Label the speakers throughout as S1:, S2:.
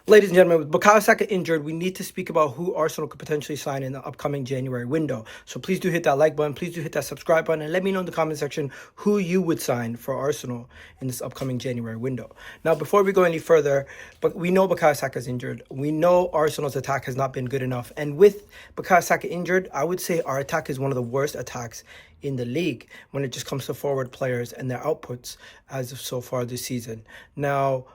S1: Ladies and gentlemen, with Bukayo Saka injured, we need to speak about who Arsenal could potentially sign in the upcoming January window. So please do hit that like button, please do hit that subscribe button, and let me know in the comment section who you would sign for Arsenal in this upcoming January window. Now, before we go any further, but we know Bukayo Saka is injured. We know Arsenal's attack has not been good enough. And with Bukayo Saka injured, I would say our attack is one of the worst attacks in the league when it just comes to forward players and their outputs as of so far this season. Now,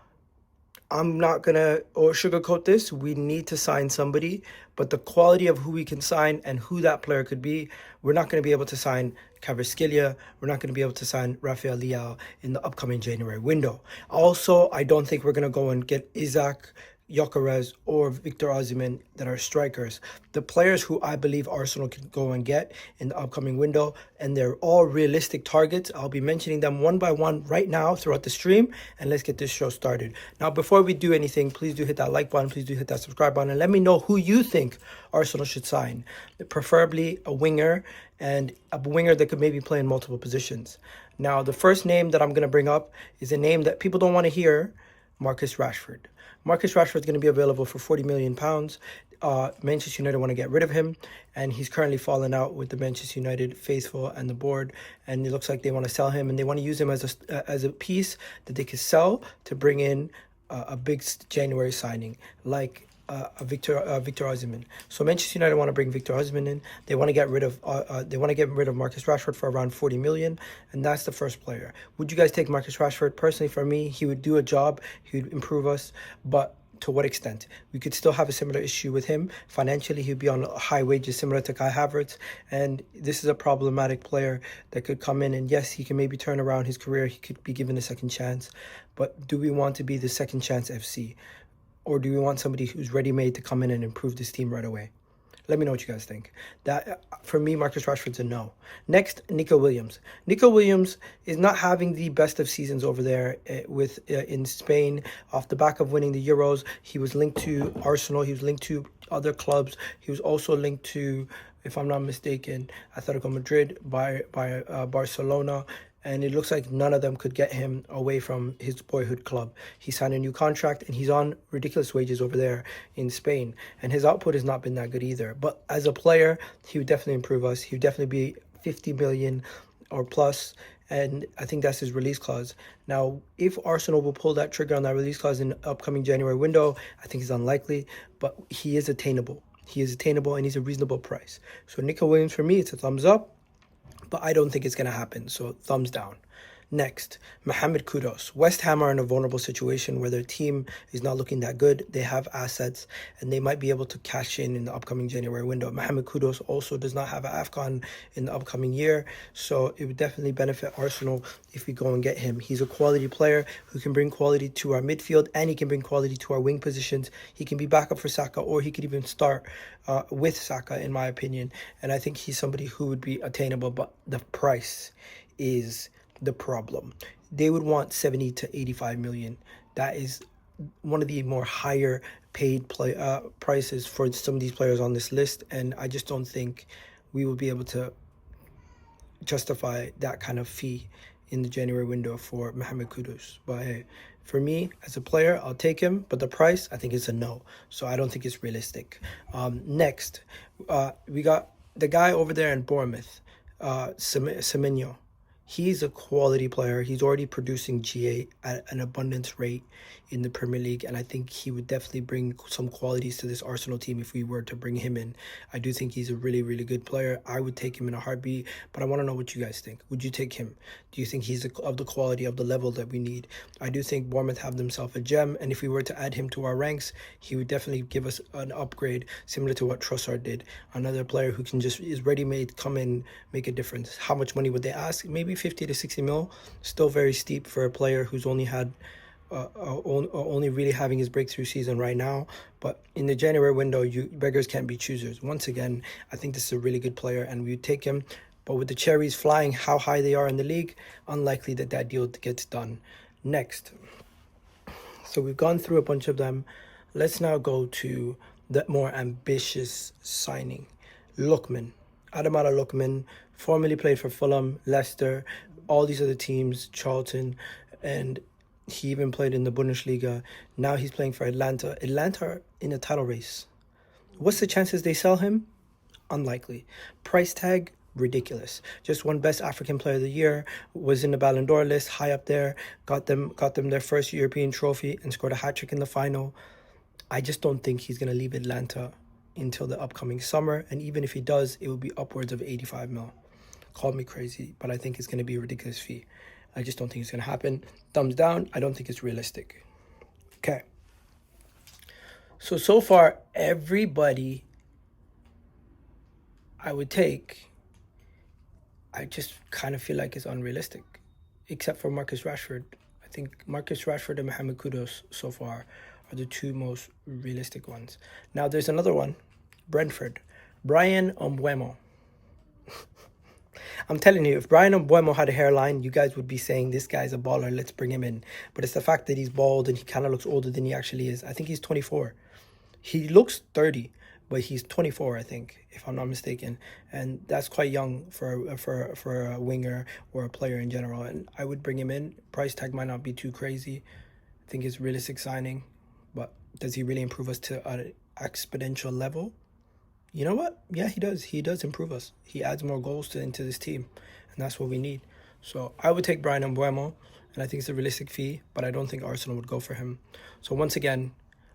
S1: I'm not going to sugarcoat this. We need to sign somebody, but the quality of who we can sign and who that player could be, we're not going to be able to sign Kvaratskhelia. We're not going to be able to sign Rafael Leao in the upcoming January window. Also, I don't think we're going to go and get Isaac, Gyökeres, or Victor Osimhen that are strikers. The players who I believe Arsenal can go and get in the upcoming window, and they're all realistic targets. I'll be mentioning them one by one right now throughout the stream, and let's get this show started. Now, before we do anything, please do hit that like button, please do hit that subscribe button, and let me know who you think Arsenal should sign. Preferably a winger, and a winger that could maybe play in multiple positions. Now, the first name that I'm going to bring up is a name that people don't want to hear, Marcus Rashford. Marcus Rashford is going to be available for £40 million. Manchester United want to get rid of him, and he's currently fallen out with the Manchester United faithful and the board, and it looks like they want to sell him, and they want to use him as a piece that they could sell to bring in a big January signing like Victor Osimhen. So Manchester United want to bring Victor Osimhen in. They want to get rid of Marcus Rashford for around 40 million, and that's the first player. Would you guys take Marcus Rashford? Personally, for me, he would do a job. He would improve us, but to what extent? We could still have a similar issue with him. Financially, he'd be on high wages similar to Kai Havertz, and this is a problematic player that could come in, and yes, he can maybe turn around his career. He could be given a second chance, but do we want to be the second chance FC? Or do we want somebody who's ready-made to come in and improve this team right away? Let me know what you guys think. That, for me, Marcus Rashford's a no. Next, Nico Williams. Nico Williams is not having the best of seasons over there in Spain. Off the back of winning the Euros, he was linked to Arsenal. He was linked to other clubs. He was also linked to, if I'm not mistaken, Atletico Madrid by Barcelona. And it looks like none of them could get him away from his boyhood club. He signed a new contract, and he's on ridiculous wages over there in Spain. And his output has not been that good either. But as a player, he would definitely improve us. He would definitely be 50 million or plus. And I think that's his release clause. Now, if Arsenal will pull that trigger on that release clause in the upcoming January window, I think it's unlikely. But he is attainable. He is attainable, and he's a reasonable price. So Nico Williams, for me, it's a thumbs up. But I don't think it's going to happen, so thumbs down. Next, Mohammad Kudus. West Ham are in a vulnerable situation where their team is not looking that good. They have assets, and they might be able to cash in the upcoming January window. Mohammad Kudus also does not have an AFCON in the upcoming year, so it would definitely benefit Arsenal if we go and get him. He's a quality player who can bring quality to our midfield, and he can bring quality to our wing positions. He can be backup for Saka, or he could even start with Saka, in my opinion. And I think he's somebody who would be attainable, but the price is the problem. They would want 70 to 85 million. That is one of the more higher paid prices for some of these players on this list, and I just don't think we will be able to justify that kind of fee in the January window for Mohammad Kudus. But hey, for me, as a player, I'll take him, but the price, I think it's a no. So I don't think it's realistic. Next, we got the guy over there in Bournemouth, Semenyo. He's a quality player. He's already producing GA at an abundance rate in the Premier League, and I think he would definitely bring some qualities to this Arsenal team if we were to bring him in. I do think he's a really, really good player. I would take him in a heartbeat, but I want to know what you guys think. Would you take him? Do you think he's of the quality, of the level that we need? I do think Bournemouth have themselves a gem, and if we were to add him to our ranks, he would definitely give us an upgrade similar to what Trossard did. Another player who can just is ready-made, come in, make a difference. How much money would they ask? Maybe 50 to 60 mil. Still very steep for a player who's only had only really having his breakthrough season right now. But in the January window, beggars can't be choosers. Once again, I think this is a really good player, and we would take him. But with the cherries flying how high they are in the league, unlikely that that deal gets done. Next, so we've gone through a bunch of them. Let's now go to the more ambitious signing. Lookman. Ademola Lookman, formerly played for Fulham, Leicester, all these other teams, Charlton, and He even played in the Bundesliga. Now he's playing for Atlanta. Atlanta are in a title race. What's the chances they sell him? Unlikely. Price tag? Ridiculous. Just won Best African Player of the Year, was in the Ballon d'Or list, high up there, got them their first European trophy, and scored a hat-trick in the final. I just don't think he's going to leave Atlanta until the upcoming summer, and even if he does, it will be upwards of 85 mil. Call me crazy, but I think it's going to be a ridiculous fee. I just don't think it's going to happen. Thumbs down. I don't think it's realistic. Okay. So far, everybody I would take, I just kind of feel like it's unrealistic, except for Marcus Rashford. I think Marcus Rashford and Mohammad Kudus so far are the two most realistic ones. Now, there's another one, Brentford, Brian Mbeumo. I'm telling you, if Brian Mbeumo had a hairline, you guys would be saying, this guy's a baller, let's bring him in. But it's the fact that he's bald and he kind of looks older than he actually is. I think he's 24. He looks 30, but he's 24, I think, if I'm not mistaken. And that's quite young for a winger or a player in general. And I would bring him in. Price tag might not be too crazy. I think it's realistic signing. But does he really improve us to an exponential level? You know what? Yeah, he does. He does improve us. He adds more goals into this team, and that's what we need. So I would take Brian Mbeumo, and I think it's a realistic fee, but I don't think Arsenal would go for him. So once again,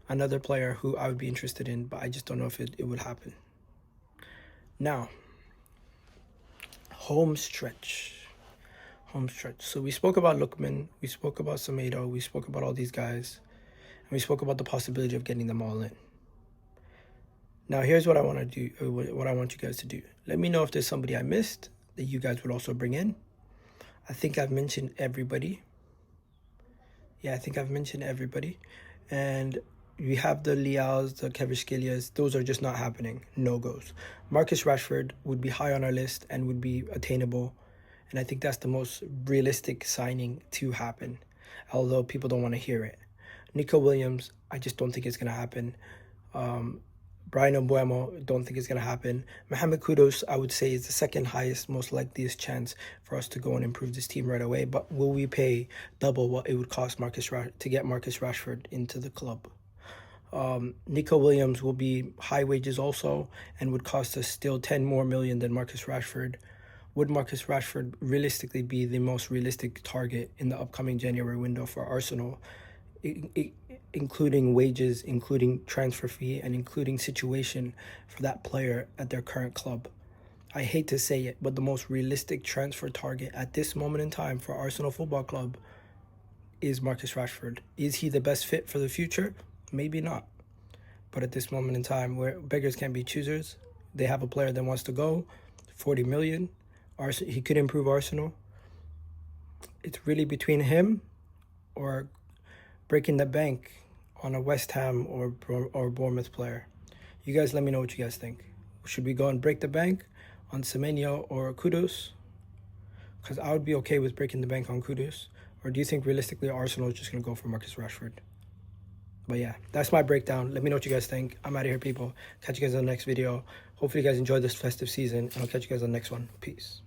S1: another player who I would be interested in, but I just don't know if it would happen. Now, home stretch. So we spoke about Lookman, we spoke about Semenyo, we spoke about all these guys, and we spoke about the possibility of getting them all in. Now, here's what I want to do, what I want you guys to do. Let me know if there's somebody I missed that you guys would also bring in. I think I've mentioned everybody. Yeah, I think I've mentioned everybody. And we have the Leals, the Kvaratskhelia. Those are just not happening. No-goes. Marcus Rashford would be high on our list and would be attainable. And I think that's the most realistic signing to happen, although people don't want to hear it. Nico Williams, I just don't think it's going to happen. Brian Mbeumo, don't think it's going to happen. Mohammad Kudus, I would say, is the second highest, most likeliest chance for us to go and improve this team right away. But will we pay double what it would cost to get Marcus Rashford into the club? Nico Williams will be high wages also and would cost us still 10 more million than Marcus Rashford. Would Marcus Rashford realistically be the most realistic target in the upcoming January window for Arsenal? Including wages, including transfer fee, and including situation for that player at their current club. I hate to say it, but the most realistic transfer target at this moment in time for Arsenal Football Club is Marcus Rashford. Is he the best fit for the future? Maybe not. But at this moment in time, where beggars can't be choosers, they have a player that wants to go, 40 million. He could improve Arsenal. It's really between him or breaking the bank on a West Ham or Bournemouth player. You guys let me know what you guys think. Should we go and break the bank on Semenyo or Kudus? Because I would be okay with breaking the bank on Kudus. Or do you think realistically Arsenal is just going to go for Marcus Rashford? But yeah, that's my breakdown. Let me know what you guys think. I'm out of here, people. Catch you guys on the next video. Hopefully you guys enjoyed this festive season, and I'll catch you guys on the next one. Peace.